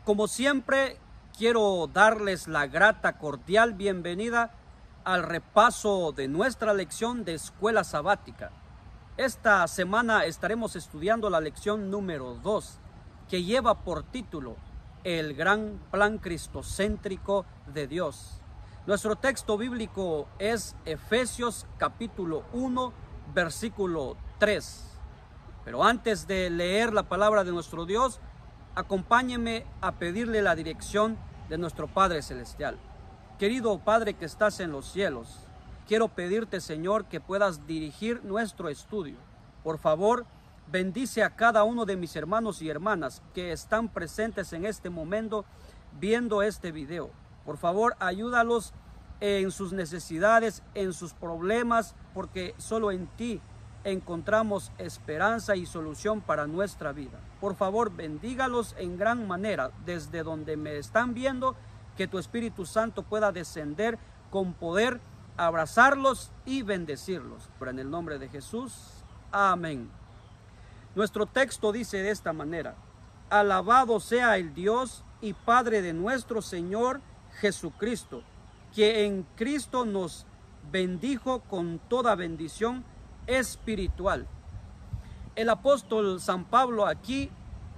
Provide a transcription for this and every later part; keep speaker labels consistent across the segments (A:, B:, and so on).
A: Como siempre, quiero darles la grata, cordial bienvenida al repaso de nuestra lección de escuela sabática. Esta semana estaremos estudiando la lección número 2, que lleva por título El gran plan cristocéntrico de Dios. Nuestro texto bíblico es Efesios capítulo 1, versículo 3. Pero antes de leer la palabra de nuestro Dios, acompáñeme a pedirle la dirección de nuestro Padre Celestial. Querido Padre que estás en los cielos, quiero pedirte, Señor, que puedas dirigir nuestro estudio. Por favor, bendice a cada uno de mis hermanos y hermanas que están presentes en este momento viendo este video. Por favor, ayúdalos en sus necesidades, en sus problemas, porque solo en ti encontramos esperanza y solución para nuestra vida. Por favor, bendígalos en gran manera desde donde me están viendo, que tu Espíritu Santo pueda descender con poder, abrazarlos y bendecirlos. Pero en el nombre de Jesús, amén. Nuestro texto dice de esta manera: alabado sea el Dios y Padre de nuestro Señor Jesucristo, que en Cristo nos bendijo con toda bendición espiritual. El apóstol San Pablo aquí,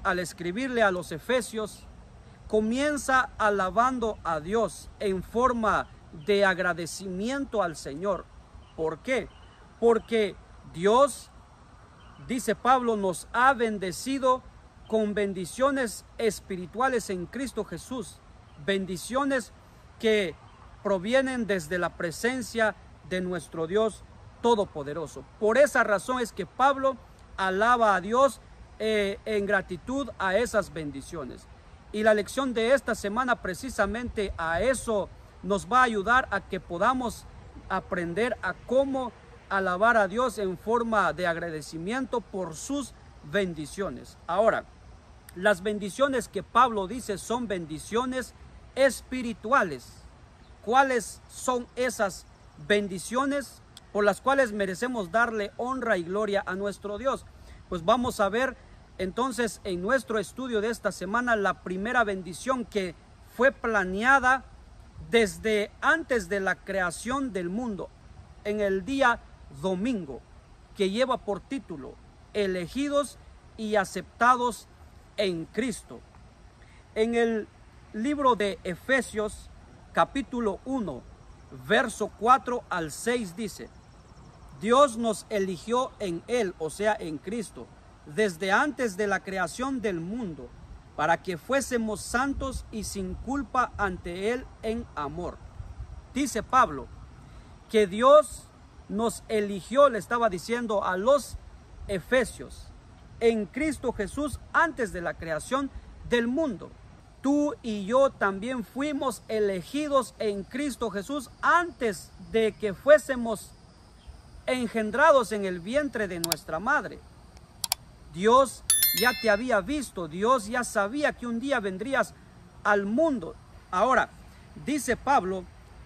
A: al escribirle a los Efesios, comienza alabando a Dios en forma de agradecimiento al Señor. ¿Por qué? Porque Dios, dice Pablo, nos ha bendecido con bendiciones espirituales en Cristo Jesús, bendiciones que provienen desde la presencia de nuestro Dios Todopoderoso. Por esa razón es que Pablo alaba a Dios en gratitud a esas bendiciones. Y la lección de esta semana precisamente a eso nos va a ayudar, a que podamos aprender a cómo alabar a Dios en forma de agradecimiento por sus bendiciones. Ahora, las bendiciones que Pablo dice son bendiciones espirituales. ¿Cuáles son esas bendiciones por las cuales merecemos darle honra y gloria a nuestro Dios? Pues vamos a ver entonces en nuestro estudio de esta semana la primera bendición que fue planeada desde antes de la creación del mundo, en el día domingo, que lleva por título elegidos y aceptados en Cristo. En el libro de Efesios capítulo 1, verso 4 al 6 dice: Dios nos eligió en Él, o sea, en Cristo, desde antes de la creación del mundo, para que fuésemos santos y sin culpa ante Él en amor. Dice Pablo que Dios nos eligió, le estaba diciendo a los Efesios, en Cristo Jesús antes de la creación del mundo. Tú y yo también fuimos elegidos en Cristo Jesús antes de que fuésemos engendrados en el vientre de nuestra madre. Dios ya te había visto, Dios ya sabía que un día vendrías al mundo. Ahora, dice Pablo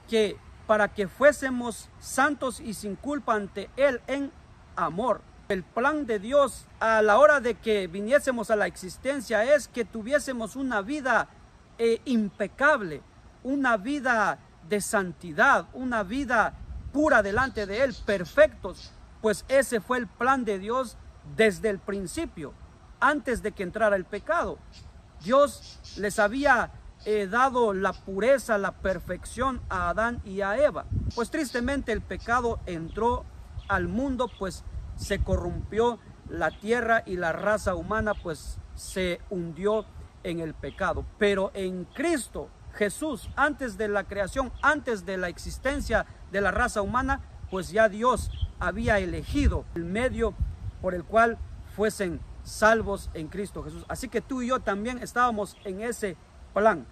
A: que para que fuésemos santos y sin culpa ante Él en amor. El plan de Dios a la hora de que viniésemos a la existencia es que tuviésemos una vida impecable, una vida de santidad, una vida pura delante de Él, perfectos. Pues ese fue el plan de Dios desde el principio, antes de que entrara el pecado. Dios les había dado la pureza, la perfección a Adán y a Eva. Pues tristemente el pecado entró al mundo, pues se corrompió la tierra y la raza humana pues se hundió en el pecado. Pero en Cristo Jesús, antes de la creación, antes de la existencia de la raza humana, pues ya Dios había elegido el medio por el cual fuesen salvos en Cristo Jesús. Así que tú y yo también estábamos en ese plan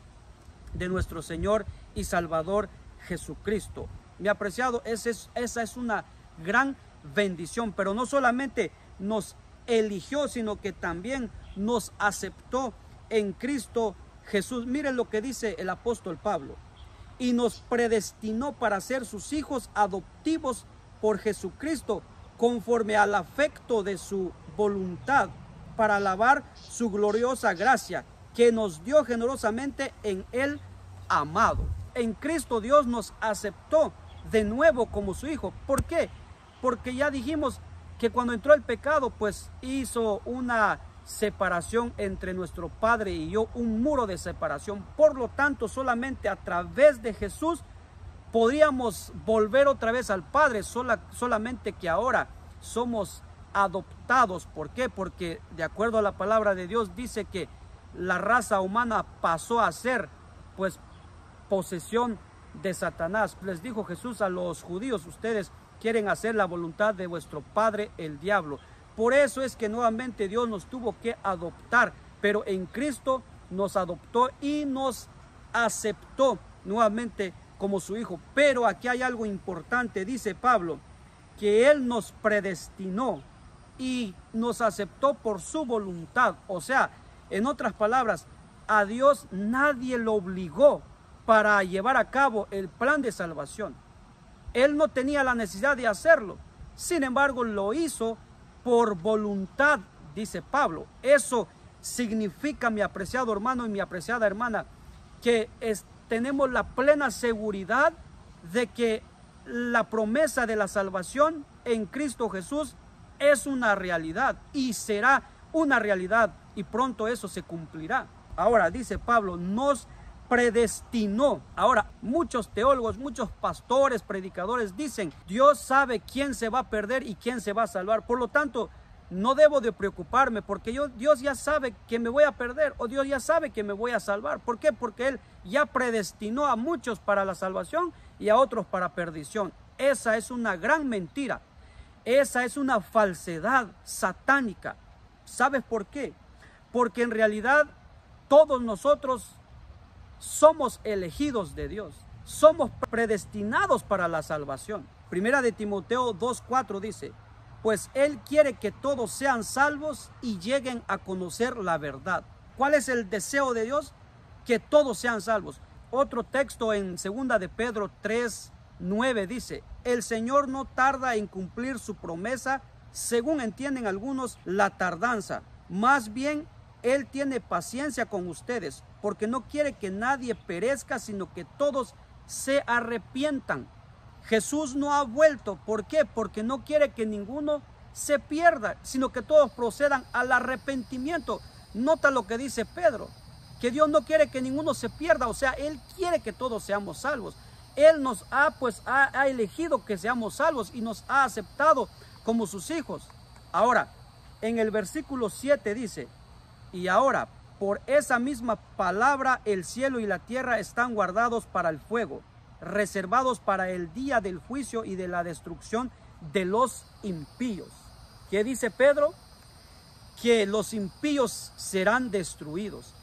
A: de nuestro Señor y Salvador Jesucristo. Mi apreciado, esa es una gran bendición, pero no solamente nos eligió, sino que también nos aceptó en Cristo Jesús. Miren lo que dice el apóstol Pablo: y nos predestinó para ser sus hijos adoptivos por Jesucristo, conforme al afecto de su voluntad, para alabar su gloriosa gracia que nos dio generosamente en el amado. En Cristo Dios nos aceptó de nuevo como su hijo. ¿Por qué? Porque ya dijimos que cuando entró el pecado, pues hizo una separación entre nuestro Padre y yo, un muro de separación. Por lo tanto, solamente a través de Jesús podríamos volver otra vez al Padre, solamente que ahora somos adoptados. ¿Por qué? Porque de acuerdo a la palabra de Dios dice que la raza humana pasó a ser pues posesión de Satanás. Les dijo Jesús a los judíos: ustedes quieren hacer la voluntad de vuestro padre el diablo. Por eso es que nuevamente Dios nos tuvo que adoptar, pero en Cristo nos adoptó y nos aceptó nuevamente como su hijo. Pero aquí hay algo importante, dice Pablo, que Él nos predestinó y nos aceptó por su voluntad. O sea, en otras palabras, a Dios nadie lo obligó para llevar a cabo el plan de salvación. Él no tenía la necesidad de hacerlo. Sin embargo, lo hizo por voluntad, dice Pablo. Eso significa, mi apreciado hermano y mi apreciada hermana, que tenemos la plena seguridad de que la promesa de la salvación en Cristo Jesús es una realidad y será una realidad, y pronto eso se cumplirá. Ahora dice Pablo, nos predestinó. Ahora, muchos teólogos, muchos pastores, predicadores dicen: Dios sabe quién se va a perder y quién se va a salvar. Por lo tanto, no debo de preocuparme porque Dios ya sabe que me voy a perder, o Dios ya sabe que me voy a salvar. ¿Por qué? Porque Él ya predestinó a muchos para la salvación y a otros para perdición. Esa es una gran mentira. Esa es una falsedad satánica. ¿Sabes por qué? Porque en realidad todos nosotros somos elegidos de Dios. Somos predestinados para la salvación. Primera de Timoteo 2:4 dice: pues Él quiere que todos sean salvos y lleguen a conocer la verdad. ¿Cuál es el deseo de Dios? Que todos sean salvos. Otro texto en 2 de Pedro 3:9 dice: el Señor no tarda en cumplir su promesa, según entienden algunos la tardanza. Más bien, Él tiene paciencia con ustedes, porque no quiere que nadie perezca, sino que todos se arrepientan. Jesús no ha vuelto. ¿Por qué? Porque no quiere que ninguno se pierda, sino que todos procedan al arrepentimiento. Nota lo que dice Pedro, que Dios no quiere que ninguno se pierda. O sea, Él quiere que todos seamos salvos. Él nos ha elegido que seamos salvos y nos ha aceptado como sus hijos. Ahora, en el versículo 7 dice: y ahora, por esa misma palabra, el cielo y la tierra están guardados para el fuego, reservados para el día del juicio y de la destrucción de los impíos. ¿Qué dice Pedro? Que los impíos serán destruidos.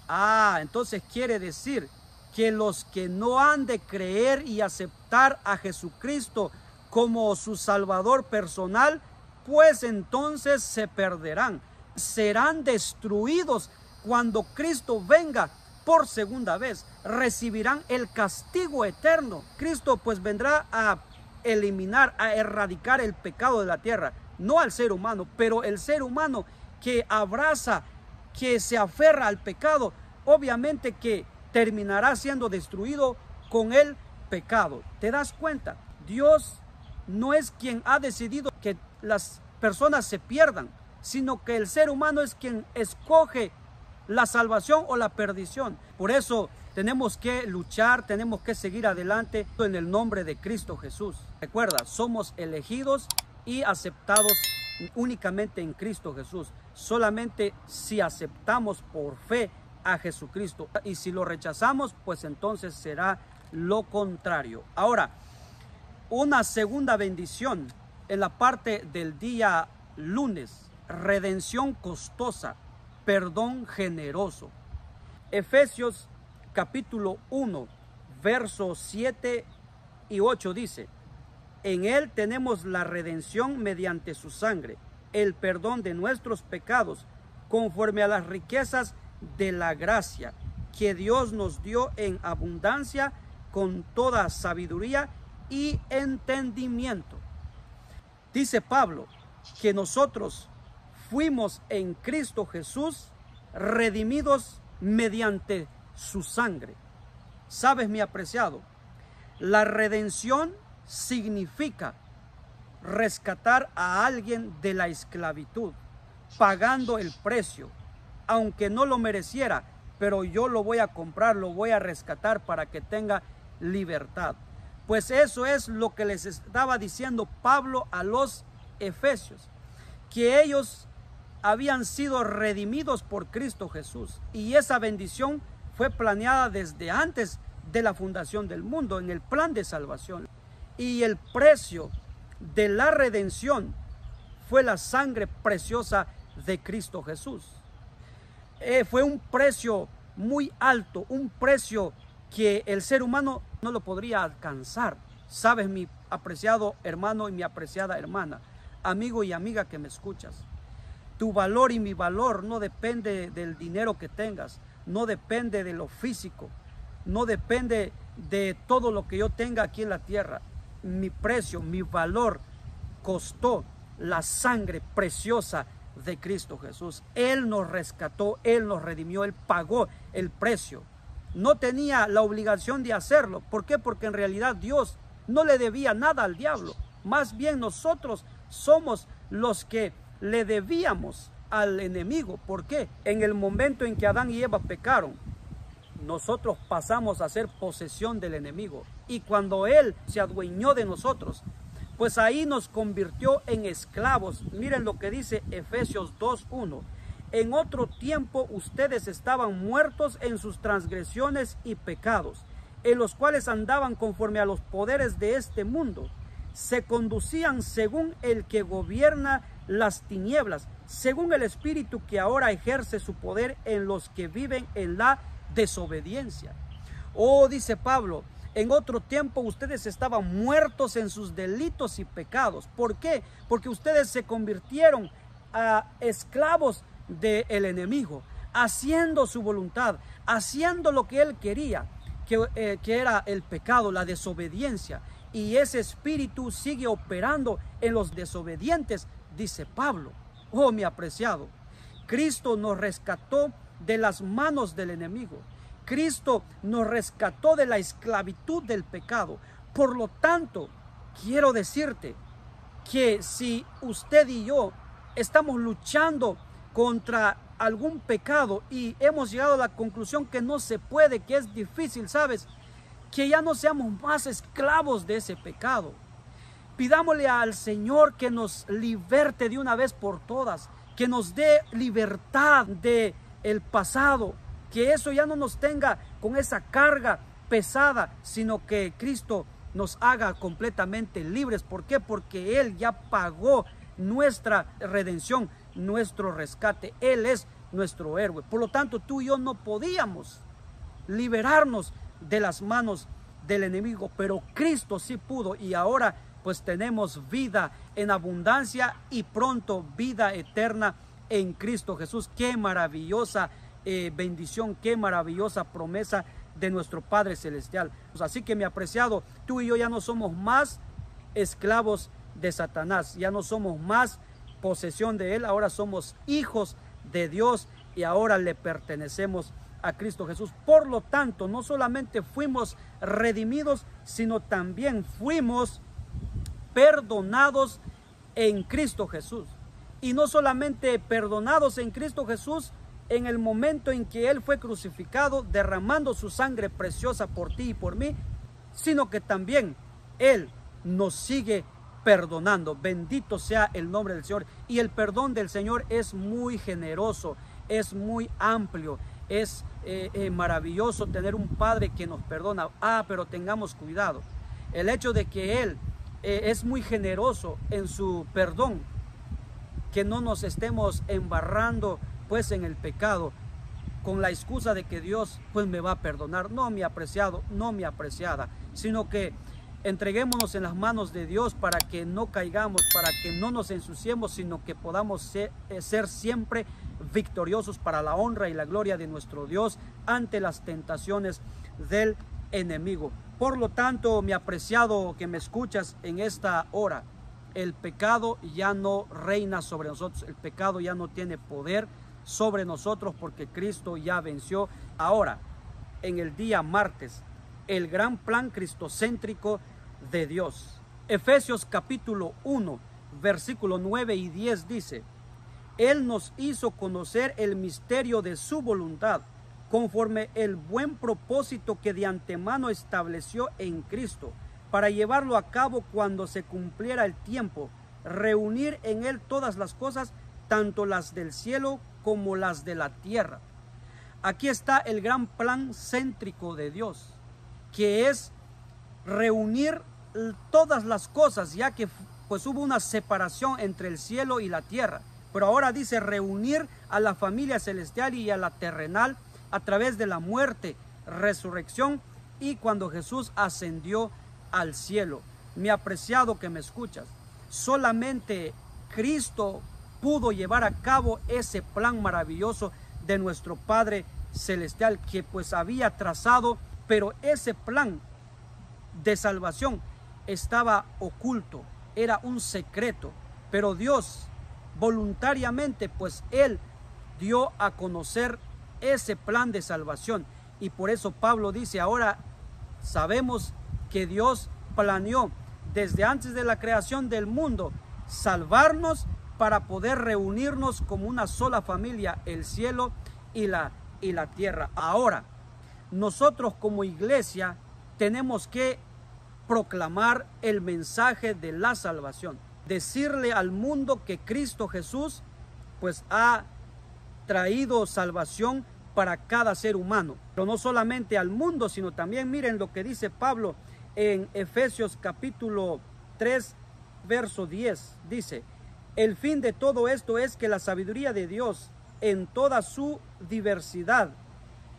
A: Entonces quiere decir que los que no han de creer y aceptar a Jesucristo como su Salvador personal, pues entonces se perderán. Serán destruidos cuando Cristo venga por segunda vez. Recibirán el castigo eterno. Cristo pues vendrá a eliminar, a erradicar el pecado de la tierra, no al ser humano, pero el ser humano que abraza, que se aferra al pecado, obviamente que terminará siendo destruido con el pecado. ¿Te das cuenta? Dios no es quien ha decidido que las personas se pierdan, sino que el ser humano es quien escoge la salvación o la perdición. Por eso tenemos que luchar, tenemos que seguir adelante en el nombre de Cristo Jesús. Recuerda, somos elegidos y aceptados únicamente en Cristo Jesús. Solamente si aceptamos por fe a Jesucristo, y si lo rechazamos, pues entonces será lo contrario. Ahora, una segunda bendición en la parte del día lunes: redención costosa, perdón generoso. Efesios capítulo 1, versos 7 y 8 dice: en Él tenemos la redención mediante su sangre, el perdón de nuestros pecados, conforme a las riquezas de la gracia que Dios nos dio en abundancia, con toda sabiduría y entendimiento. Dice Pablo que nosotros fuimos en Cristo Jesús redimidos mediante su sangre. ¿Sabes, mi apreciado? La redención significa rescatar a alguien de la esclavitud, pagando el precio, aunque no lo mereciera, pero yo lo voy a comprar, lo voy a rescatar para que tenga libertad. Pues eso es lo que les estaba diciendo Pablo a los efesios, que ellos habían sido redimidos por Cristo Jesús, y esa bendición fue planeada desde antes de la fundación del mundo, en el plan de salvación. Y el precio de la redención fue la sangre preciosa de Cristo Jesús. Fue un precio muy alto, un precio que el ser humano no lo podría alcanzar. Sabes, mi apreciado hermano y mi apreciada hermana, amigo y amiga que me escuchas, tu valor y mi valor no depende del dinero que tengas, no depende de lo físico, no depende de todo lo que yo tenga aquí en la tierra. Mi precio, mi valor costó la sangre preciosa de Cristo Jesús. Él nos rescató, Él nos redimió, Él pagó el precio. No tenía la obligación de hacerlo. ¿Por qué? Porque en realidad Dios no le debía nada al diablo. Más bien nosotros somos los que le debíamos al enemigo. ¿Por qué? En el momento en que Adán y Eva pecaron, nosotros pasamos a ser posesión del enemigo. Y cuando él se adueñó de nosotros, pues ahí nos convirtió en esclavos. Miren lo que dice Efesios 2:1. En otro tiempo ustedes estaban muertos en sus transgresiones y pecados, en los cuales andaban conforme a los poderes de este mundo. Se conducían según el que gobierna las tinieblas, según el espíritu que ahora ejerce su poder en los que viven en la desobediencia. Oh, dice Pablo, en otro tiempo ustedes estaban muertos en sus delitos y pecados. ¿Por qué? Porque ustedes se convirtieron a esclavos del enemigo, haciendo su voluntad, haciendo lo que él quería, que era el pecado, la desobediencia. Y ese espíritu sigue operando en los desobedientes, dice Pablo. Oh, mi apreciado, Cristo nos rescató de las manos del enemigo. Cristo nos rescató de la esclavitud del pecado. Por lo tanto, quiero decirte que si usted y yo estamos luchando contra algún pecado y hemos llegado a la conclusión que no se puede, que es difícil, ¿sabes? Que ya no seamos más esclavos de ese pecado. Pidámosle al Señor que nos liberte de una vez por todas, que nos dé libertad de el pasado, que eso ya no nos tenga con esa carga pesada, sino que Cristo nos haga completamente libres. ¿Por qué? Porque Él ya pagó nuestra redención, nuestro rescate. Él es nuestro héroe. Por lo tanto, tú y yo no podíamos liberarnos de las manos del enemigo, pero Cristo sí pudo, y ahora pues tenemos vida en abundancia y pronto vida eterna en Cristo Jesús. Qué maravillosa bendición, qué maravillosa promesa de nuestro Padre Celestial. Pues así que, mi apreciado, tú y yo ya no somos más esclavos de Satanás, ya no somos más posesión de él, ahora somos hijos de Dios y ahora le pertenecemos a Cristo Jesús. Por lo tanto, no solamente fuimos redimidos, sino también fuimos perdonados en Cristo Jesús. Y no solamente perdonados en Cristo Jesús en el momento en que Él fue crucificado, derramando su sangre preciosa por ti y por mí, sino que también Él nos sigue perdonando. Bendito sea el nombre del Señor. Y el perdón del Señor es muy generoso, es muy amplio, es maravilloso tener un Padre que nos perdona. Pero tengamos cuidado. El hecho de que Él es muy generoso en su perdón, que no nos estemos embarrando pues en el pecado con la excusa de que Dios pues me va a perdonar. No, mi apreciado, no, mi apreciada, sino que entreguémonos en las manos de Dios para que no caigamos, para que no nos ensuciemos, sino que podamos ser siempre victoriosos para la honra y la gloria de nuestro Dios ante las tentaciones del enemigo. Por lo tanto, mi apreciado que me escuchas en esta hora, el pecado ya no reina sobre nosotros, el pecado ya no tiene poder sobre nosotros porque Cristo ya venció. Ahora, en el día martes, el gran plan cristocéntrico de Dios. Efesios capítulo 1, versículo 9 y 10 dice: Él nos hizo conocer el misterio de su voluntad, conforme el buen propósito que de antemano estableció en Cristo, para llevarlo a cabo cuando se cumpliera el tiempo, reunir en Él todas las cosas, tanto las del cielo como las de la tierra. Aquí está el gran plan céntrico de Dios, que es reunir todas las cosas, ya que pues hubo una separación entre el cielo y la tierra. Pero ahora dice reunir a la familia celestial y a la terrenal a través de la muerte, resurrección y cuando Jesús ascendió al cielo. Mi apreciado que me escuchas, solamente Cristo pudo llevar a cabo ese plan maravilloso de nuestro Padre Celestial que pues había trazado, pero ese plan de salvación estaba oculto, era un secreto, pero Dios voluntariamente pues Él dio a conocer ese plan de salvación. Y por eso Pablo dice, ahora sabemos que Dios planeó desde antes de la creación del mundo salvarnos para poder reunirnos como una sola familia, el cielo y la tierra. Ahora, nosotros como iglesia tenemos que proclamar el mensaje de la salvación, decirle al mundo que Cristo Jesús pues ha traído salvación para cada ser humano, pero no solamente al mundo, sino también miren lo que dice Pablo en Efesios capítulo 3 verso 10, dice: el fin de todo esto es que la sabiduría de Dios en toda su diversidad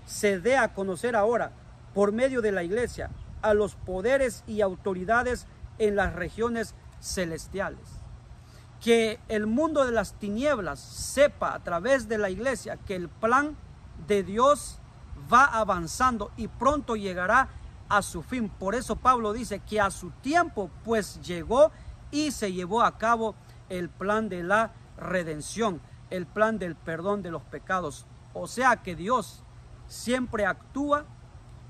A: se dé a conocer ahora por medio de la iglesia a los poderes y autoridades en las regiones celestiales. Que el mundo de las tinieblas sepa a través de la iglesia que el plan de Dios va avanzando y pronto llegará a su fin. Por eso Pablo dice que a su tiempo pues llegó y se llevó a cabo el plan de la redención, el plan del perdón de los pecados. O sea que Dios siempre actúa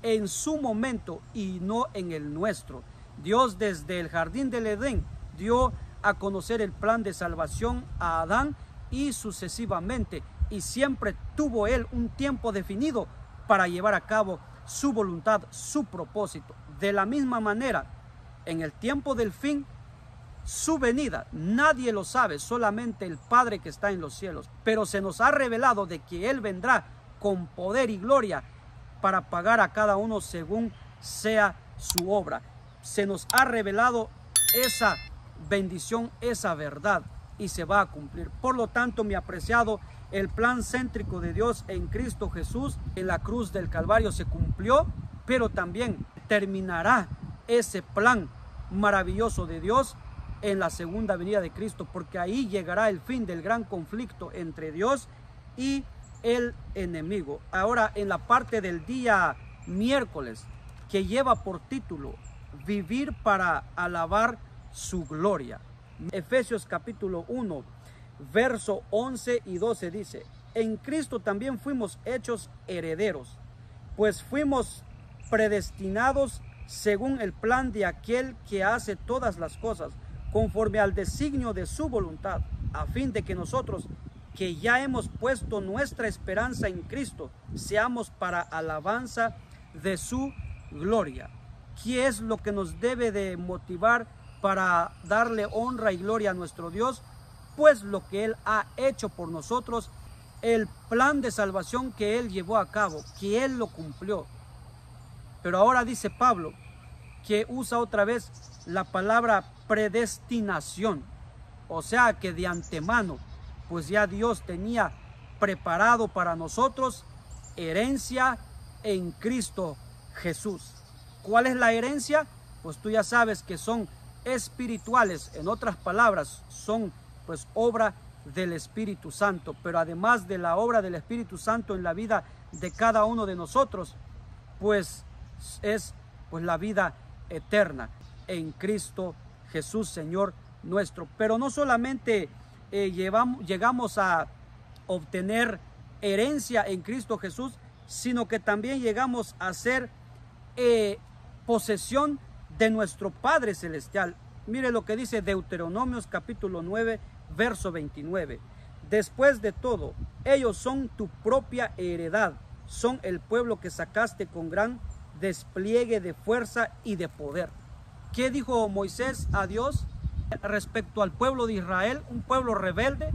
A: en su momento y no en el nuestro. Dios desde el jardín del Edén dio a conocer el plan de salvación a Adán y sucesivamente, y siempre tuvo él un tiempo definido para llevar a cabo su voluntad, su propósito. De la misma manera, en el tiempo del fin, su venida, nadie lo sabe, solamente el Padre que está en los cielos, pero se nos ha revelado de que Él vendrá con poder y gloria para pagar a cada uno según sea su obra. Se nos ha revelado esa bendición, esa verdad, y se va a cumplir. Por lo tanto, mi apreciado, el plan céntrico de Dios en Cristo Jesús en la cruz del Calvario se cumplió, pero también terminará ese plan maravilloso de Dios en la segunda venida de Cristo, porque ahí llegará el fin del gran conflicto entre Dios y el enemigo. Ahora, en la parte del día miércoles, que lleva por título Vivir para alabar su gloria. Efesios capítulo 1, verso 11 y 12 dice: en Cristo también fuimos hechos herederos, pues fuimos predestinados según el plan de aquel que hace todas las cosas, conforme al designio de su voluntad, a fin de que nosotros, que ya hemos puesto nuestra esperanza en Cristo, seamos para alabanza de su gloria. ¿Qué es lo que nos debe de motivar para darle honra y gloria a nuestro Dios? Pues lo que Él ha hecho por nosotros, el plan de salvación que Él llevó a cabo, que Él lo cumplió. Pero ahora dice Pablo, que usa otra vez la palabra predestinación, o sea que de antemano pues ya Dios tenía preparado para nosotros herencia en Cristo Jesús. ¿Cuál es la herencia? Pues tú ya sabes que son espirituales, en otras palabras son pues obra del Espíritu Santo, pero además de la obra del Espíritu Santo en la vida de cada uno de nosotros, pues es pues la vida eterna en Cristo Jesús, Señor nuestro. Pero no solamente llegamos a obtener herencia en Cristo Jesús, sino que también llegamos a ser posesión de nuestro Padre Celestial. Mire lo que dice Deuteronomios capítulo 9, verso 29. Después de todo, ellos son tu propia heredad, son el pueblo que sacaste con gran despliegue de fuerza y de poder. ¿Qué dijo Moisés a Dios respecto al pueblo de Israel? Un pueblo rebelde.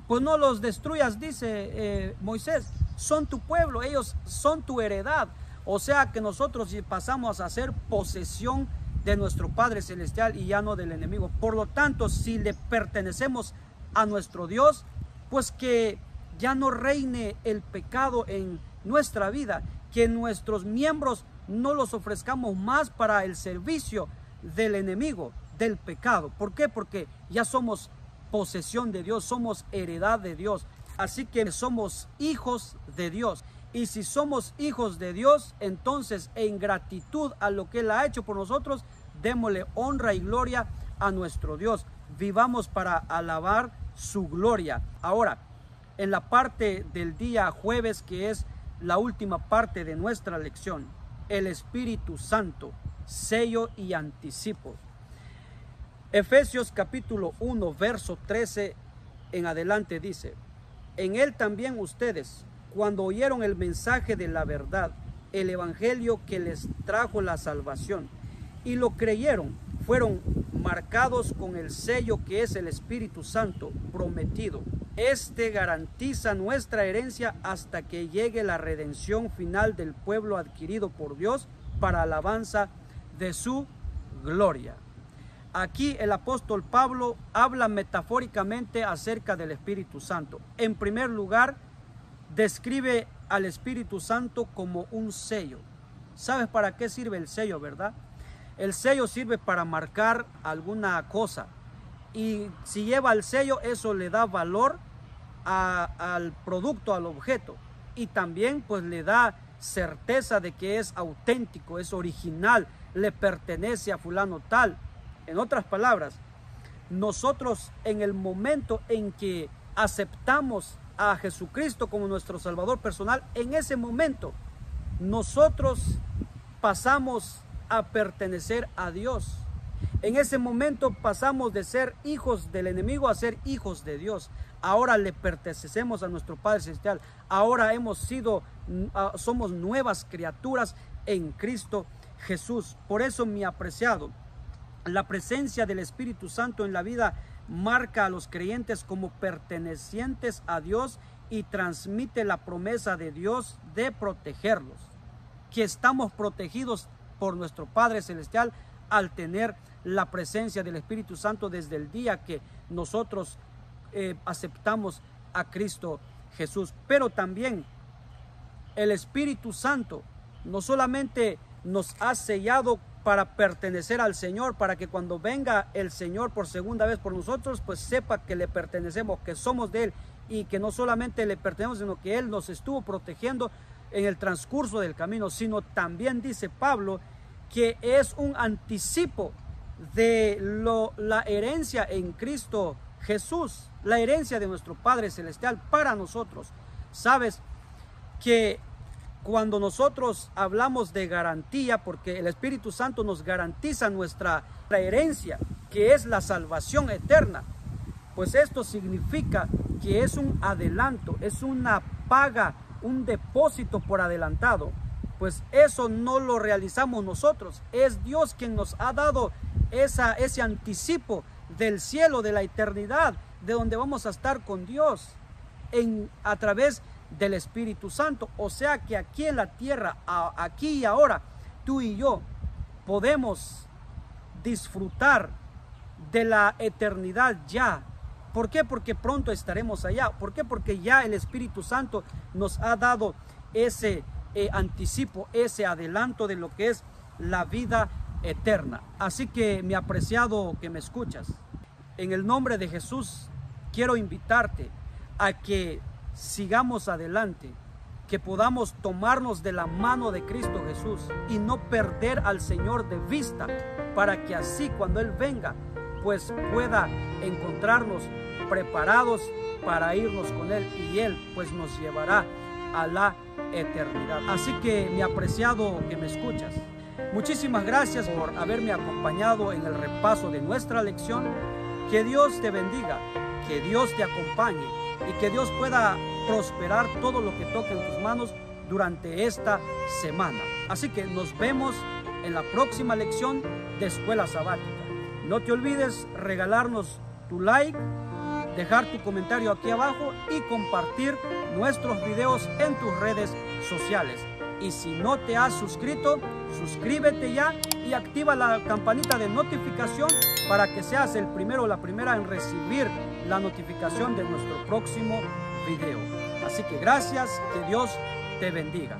A: Pues no los destruyas, dice Moisés. Son tu pueblo, ellos son tu heredad. O sea que nosotros pasamos a ser posesión de nuestro Padre Celestial y ya no del enemigo. Por lo tanto, si le pertenecemos a nuestro Dios, pues que ya no reine el pecado en nuestra vida, que nuestros miembros no los ofrezcamos más para el servicio del enemigo, del pecado. ¿Por qué? Porque ya somos posesión de Dios, somos heredad de Dios. Así que somos hijos de Dios. Y si somos hijos de Dios, entonces en gratitud a lo que Él ha hecho por nosotros, démosle honra y gloria a nuestro Dios. Vivamos para alabar su gloria. Ahora, en la parte del día jueves, que es la última parte de nuestra lección, el Espíritu Santo, sello y anticipo. Efesios capítulo 1, verso 13 en adelante dice: en él también ustedes, cuando oyeron el mensaje de la verdad, el evangelio que les trajo la salvación, y lo creyeron, fueron marcados con el sello que es el Espíritu Santo prometido. Este garantiza nuestra herencia hasta que llegue la redención final del pueblo adquirido por Dios para alabanza de su gloria. Aquí el apóstol Pablo habla metafóricamente acerca del Espíritu Santo. En primer lugar, describe al Espíritu Santo como un sello. ¿Sabes para qué sirve el sello, verdad? El sello sirve para marcar alguna cosa. Y si lleva el sello, eso le da valor al producto, al objeto. Y también pues le da certeza de que es auténtico, es original, le pertenece a fulano tal. En otras palabras, nosotros en el momento en que aceptamos a Jesucristo como nuestro Salvador personal, en ese momento nosotros pasamos a pertenecer a Dios. En ese momento pasamos de ser hijos del enemigo a ser hijos de Dios. Ahora le pertenecemos a nuestro Padre Celestial. Ahora somos nuevas criaturas en Cristo Jesús. Por eso, mi apreciado, la presencia del Espíritu Santo en la vida marca a los creyentes como pertenecientes a Dios y transmite la promesa de Dios de protegerlos, que estamos protegidos por nuestro Padre Celestial al tener la presencia del Espíritu Santo desde el día que nosotros aceptamos a Cristo Jesús. Pero también el Espíritu Santo no solamente nos ha sellado para pertenecer al Señor, para que cuando venga el Señor por segunda vez por nosotros, pues sepa que le pertenecemos, que somos de Él, y que no solamente le pertenecemos, sino que Él nos estuvo protegiendo en el transcurso del camino, sino también dice Pablo que es un anticipo de la herencia en Cristo Jesús, la herencia de nuestro Padre Celestial para nosotros. Sabes que cuando nosotros hablamos de garantía, porque el Espíritu Santo nos garantiza nuestra herencia, que es la salvación eterna, pues esto significa que es un adelanto, es una paga, un depósito por adelantado. Pues eso no lo realizamos nosotros, es Dios quien nos ha dado ese anticipo del cielo, de la eternidad, de donde vamos a estar con Dios a través del Espíritu Santo. O sea que aquí en la tierra, aquí y ahora, tú y yo podemos disfrutar de la eternidad ya. ¿Por qué? Porque pronto estaremos allá. ¿Por qué? Porque ya el Espíritu Santo nos ha dado ese anticipo, ese adelanto de lo que es la vida eterna. Así que, mi apreciado que me escuchas, en el nombre de Jesús quiero invitarte a que sigamos adelante, que podamos tomarnos de la mano de Cristo Jesús y no perder al Señor de vista, para que así cuando Él venga, pues pueda encontrarnos preparados para irnos con Él, y Él pues nos llevará a la eternidad. Así que, mi apreciado que me escuchas, muchísimas gracias por haberme acompañado en el repaso de nuestra lección. Que Dios te bendiga, que Dios te acompañe y que Dios pueda prosperar todo lo que toque en tus manos durante esta semana. Así que nos vemos en la próxima lección de Escuela Sabática. No te olvides regalarnos tu like, dejar tu comentario aquí abajo y compartir nuestros videos en tus redes sociales. Y si no te has suscrito, suscríbete ya y activa la campanita de notificación para que seas el primero o la primera en recibir la notificación de nuestro próximo video. Así que gracias, que Dios te bendiga.